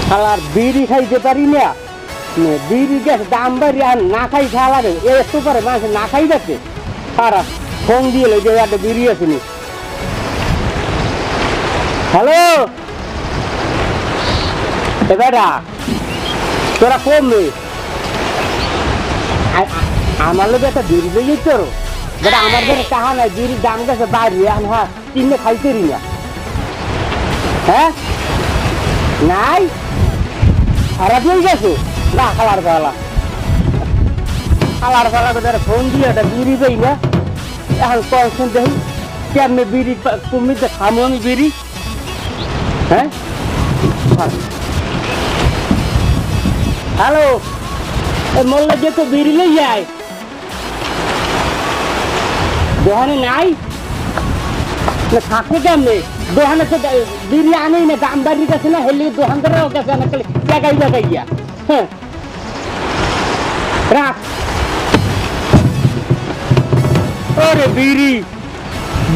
শালার বিড়ি খাইতে পারি না, বিড়ি গ্যাস দাম বাড়ি আর না খাই শালার একটু পরে মানুষ না খাই যাচ্ছে। সারা ফোন দিয়ে যে একটা বিড়ি আসেনি। হ্যালো এ বেটা, তোরা কমবে আমার লোক একটা বিড়ি দিয়ে যেত বেটা, আমার ঘরে টাকা নাই, বিড়ির দাম গেছে বাইরে, হ্যাঁ কিনে খাইতে না। হ্যাঁ নাই খারাপ হয়ে গেছে না, খালার পালা খালার পালা করে ফোন দিয়ে একটা বিড়ি দেই না। এখন কয়েকজন দেখি কেমনি বিড়ি কুমিতে খামো আমি বিড়ি। হ্যাঁ হ্যালো মোল্লা যে তো বিড়ি লই যায় দোকানে নাই না, থাকে কেমনে দোকানে তো বিড়ি আনেই না, দাম বাড়ির কাছে না, হেলে দোকানদারের কাছে না, টাকাই টাকাই গিয়া। হ্যাঁ রাখ ওরে বিড়ি,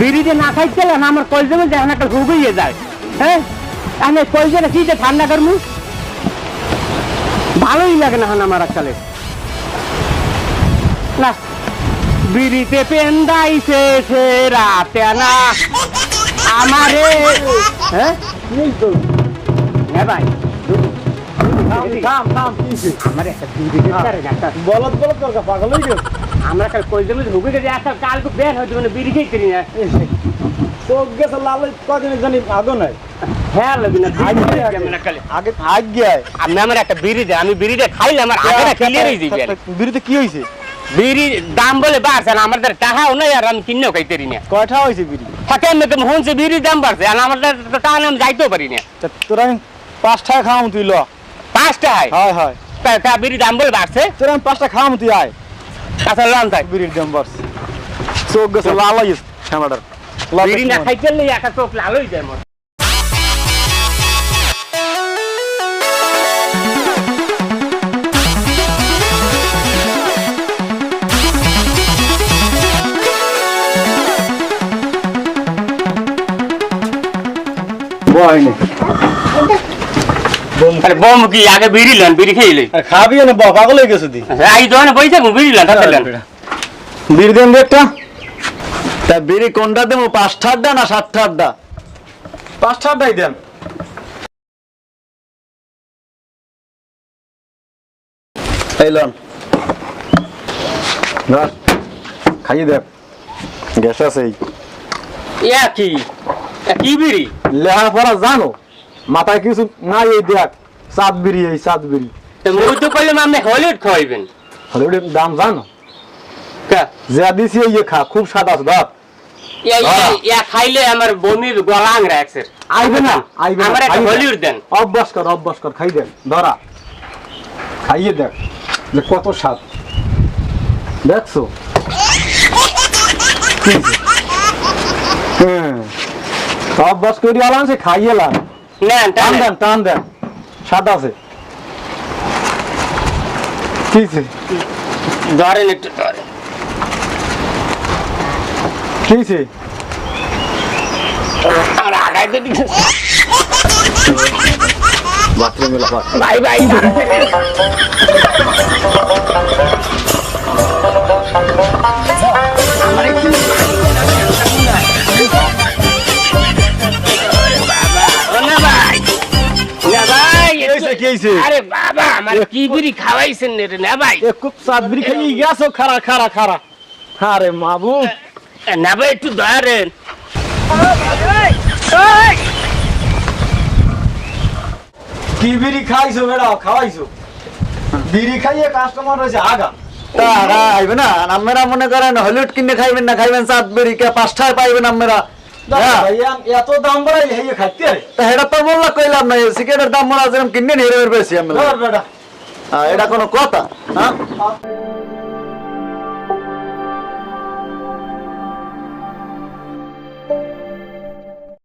বিড়িতে না খাইতে না আমার কলজমে যায় না, একটা হুগিয়ে যায়। হ্যাঁ আমি কলজে কি যে ঠান্ডা করমু, ভালোই লাগে না হান আমার আজকালে না। বিড়িতে পেন্দাইছে সে রাতে না আমারে। হ্যাঁ হ্যাঁ ভাই আমার একটা বলত বলত দরকার পাগল হয়ে গেল। আমরা কাল কলজমে হুগে গেছে, একটা কালকে বের হয়তো মানে বিড়ি খেয়ে করি না চোখ গেছে লাল কদিন জানি আদৌ নাই। হ্যাঁ লাগবে না আগে থাক গিয়ে আমি আমার একটা বিড়ি দেয়, আমি বিড়িটা খাইলে আমার আগেটা ক্লিয়ার হয়ে যাবে। বিড়িতে কি হয়েছে? বিড়ির দাম বলে বাড়ছে না, আমাদের টাকাও নাই আর আমি কিনেও খাইতে পারি না। কয়টা হয়েছে বিড়ি? থাকে আমি তো শুনছি বিড়ির দাম বাড়ছে আর আমাদের টাকা আমি যাইতেও পারি না। তোরা 5 টাকা খাওয়াম তুই ল। 5 টাকায়? হয় হয় তা বিড়ির দাম বলে বাড়ছে, তোরা 5 টাকা খাওয়াম তুই আয়। আচ্ছা লান থাক, বিড়ির দাম বাড়ছে চোখ গেছে লাল হয়ে গেছে আমাদের। বিড়ি না খাইতে একটা চোখ লাল হয়ে যায়। বম কি আগে বিড়ি লেন, বিড়ি খেয়ে খাবি না পাগল হয়ে গেছে দি এই দোকানে বই থাকবো বিড়ি লেন বিড়ি দেন একটা। তা বিড়ি কোনটা দেবো, 5 টাকা না 7 টাকা? 5 টাকাই দেন। এই লন খাইয়ে দেখ, গ্যাস আছে। ইয়া কি কি বিড়ি? লেখাপড়া জানো, মাথায় কিছু নাই। এই দেখ সাত বিড়ি, এই সাত বিড়ি। মুই তো কইলাম আপনি হলিউড খাইবেন। হলিউডের দাম জানো? যা দিছি ইয়ে খা, খুব স্বাদ আছে। ধর ইয়া খাইলে আমার বমির গলা আংরা একসের আইবে না, আইবে না। আমার একটা হলিউড দেন। অভ্যাস কর খাই দেন। ধরা খাইয়ে দেখ যে কত স্বাদ, দেখছো? অভ্যাস করি আলাম, সে খাইয়ে লাম। টান দেন টান দেন, স্বাদ আছে। কি ধরেন একটু ধরেন। কিছে আর আগাইতে দিছে বাথরুমে লাফা। ভাই ভাই আরে বাবা আমার কি বিড়ি খাওয়াইছেন রে না ভাই? খুব সাত বিড়ি খাইয়ে গেছো। খারা খারা খারা। আরে মাবু না ভাই একটু ধরেন। কি বিড়ি খাইছো বেড়া? খাওয়াইছো বিড়ি খাইয়ে কাস্টমার হয়েছে আগা। তারা আইবে না, আমরা মনে করেন হলিউড কিনে খাইবেন না, খাইবেন সাত বিড়ি কে 5 টাকা পাইবেন আমরা। এত দাম বাড়াইলে হেয়ে খাইতে তা এটা তো বললা কইলাম না, সিগারেটের দাম মনে আছে কিনে নিয়ে বেশি আমরা। এটা কোনো কথা? হ্যাঁ